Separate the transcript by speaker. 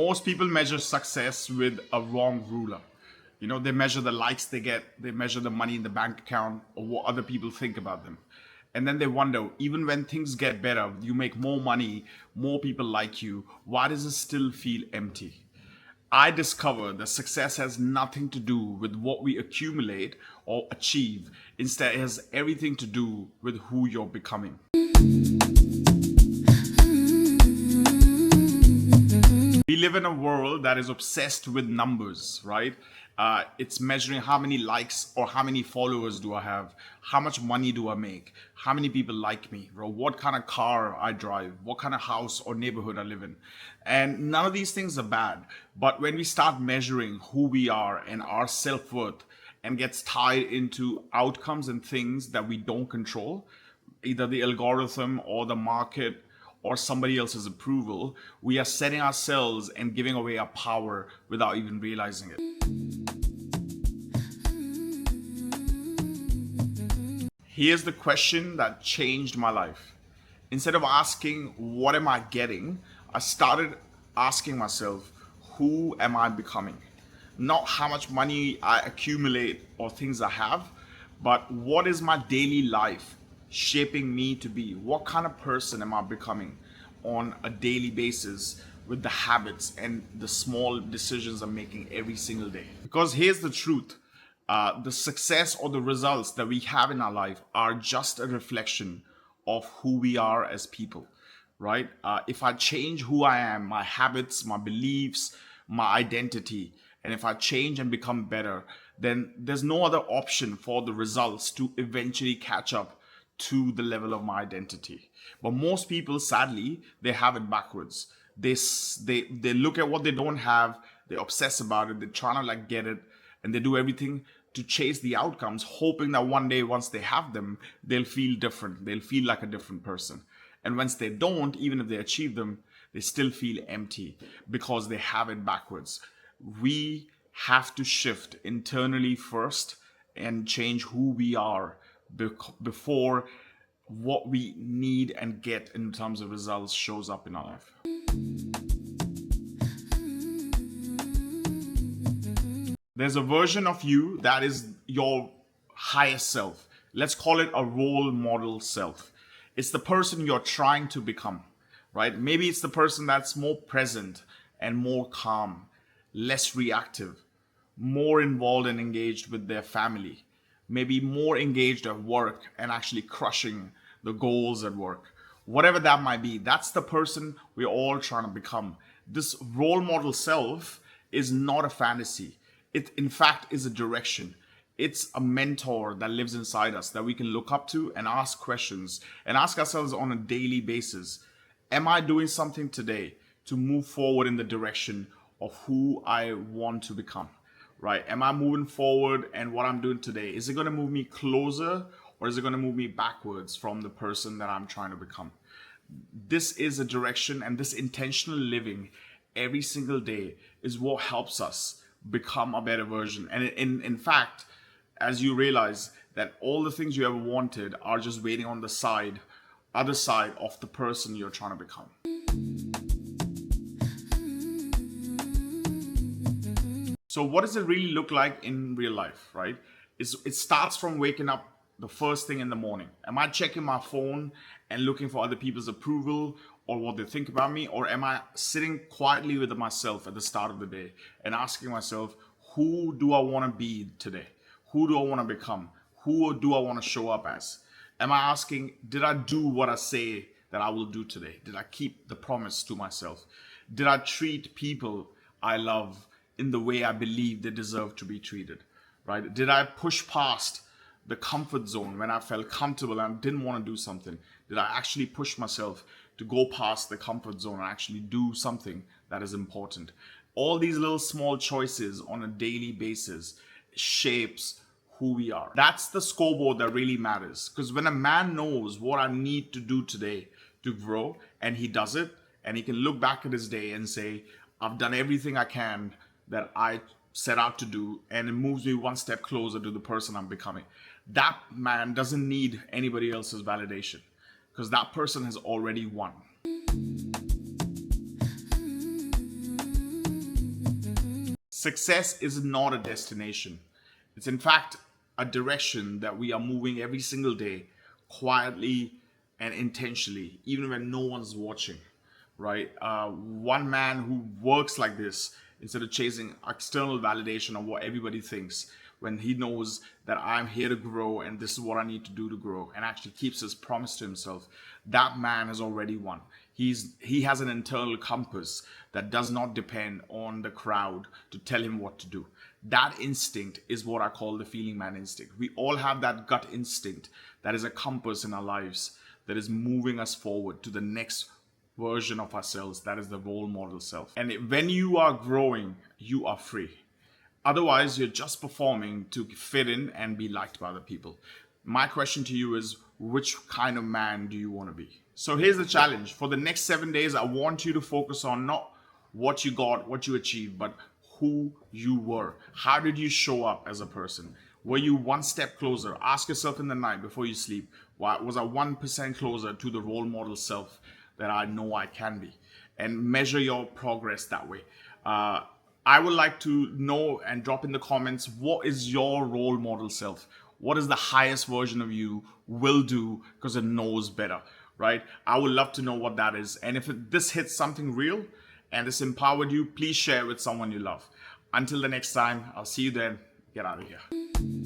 Speaker 1: Most people measure success with a wrong ruler. They measure the likes they get, they measure the money in the bank account, or what other people think about them. And then they wonder, even when things get better, you make more money, more people like you, why does it still feel empty? I discovered that success has nothing to do with what we accumulate or achieve. Instead, it has everything to do with who you're becoming. We live in a world that is obsessed with numbers, right? It's measuring how many likes or how many followers do I have, how much money do I make, how many people like me, or what kind of car I drive, what kind of house or neighborhood I live in. And none of these things are bad. But when we start measuring who we are and our self-worth and gets tied into outcomes and things that we don't control, either the algorithm or the market or somebody else's approval, we are setting ourselves and giving away our power without even realizing it. Here's the question that changed my life. Instead of asking, what am I getting? I started asking myself, who am I becoming? Not how much money I accumulate or things I have, but what is my daily life shaping me to be? What kind of person am I becoming on a daily basis with the habits and the small decisions I'm making every single day? Because here's the truth. The success or the results that we have in our life are just a reflection of who we are as people, right? If I change who I am, my habits, my beliefs, my identity, and if I change and become better, then there's no other option for the results to eventually catch up to the level of my identity. But most people, sadly, they have it backwards. They look at what they don't have, they obsess about it, they try to get it, and they do everything to chase the outcomes, hoping that one day, once they have them, they'll feel different. They'll feel like a different person. And once they don't, even if they achieve them, they still feel empty because they have it backwards. We have to shift internally first and change who we are before what we need and get in terms of results shows up in our life. There's a version of you that is your highest self. Let's call it a role model self. It's the person you're trying to become, right? Maybe it's the person that's more present and more calm, less reactive, more involved and engaged with their family, maybe more engaged at work and actually crushing the goals at work. Whatever that might be, that's the person we're all trying to become. This role model self is not a fantasy. It, in fact, is a direction. It's a mentor that lives inside us that we can look up to and ask questions and ask ourselves on a daily basis. Am I doing something today to move forward in the direction of who I want to become? Right? Am I moving forward, and what I'm doing today, is it going to move me closer or is it going to move me backwards from the person that I'm trying to become? This is a direction, and this intentional living every single day is what helps us become a better version. And in fact, as you realize that all the things you ever wanted are just waiting on the other side of the person you're trying to become. So what does it really look like in real life, right? It starts from waking up the first thing in the morning. Am I checking my phone and looking for other people's approval or what they think about me? Or am I sitting quietly with myself at the start of the day and asking myself, who do I want to be today? Who do I want to become? Who do I want to show up as? Am I asking, did I do what I say that I will do today? Did I keep the promise to myself? Did I treat people I love in the way I believe they deserve to be treated? Right? Did I push past the comfort zone when I felt comfortable and didn't want to do something? Did I actually push myself to go past the comfort zone and actually do something that is important? All these little small choices on a daily basis shapes who we are. That's the scoreboard that really matters. Because when a man knows what I need to do today to grow, and he does it, and he can look back at his day and say, I've done everything I can that I set out to do, and it moves me one step closer to the person I'm becoming. That man doesn't need anybody else's validation, because that person has already won. Success is not a destination. It's in fact a direction that we are moving every single day, quietly and intentionally, even when no one's watching, right? One man who works like this, instead of chasing external validation of what everybody thinks, when he knows that I'm here to grow and this is what I need to do to grow, and actually keeps his promise to himself, that man has already won. He has an internal compass that does not depend on the crowd to tell him what to do. That instinct is what I call the feeling man instinct. We all have that gut instinct that is a compass in our lives that is moving us forward to the next version of ourselves, that is the role model self. And when you are growing, you are free. Otherwise, you're just performing to fit in and be liked by other people. My question to you is, which kind of man do you want to be? So here's the challenge. For the next 7 days, I want you to focus on not what you got, what you achieved, but who you were. How did you show up as a person? Were you one step closer? Ask yourself in the night before you sleep, was I 1% closer to the role model self that I know I can be? And measure your progress that way. I would like to know and drop in the comments, what is your role model self? What is the highest version of you will do because it knows better, right? I would love to know what that is. And if this hits something real and this empowered you, please share it with someone you love. Until the next time, I'll see you then. Get out of here.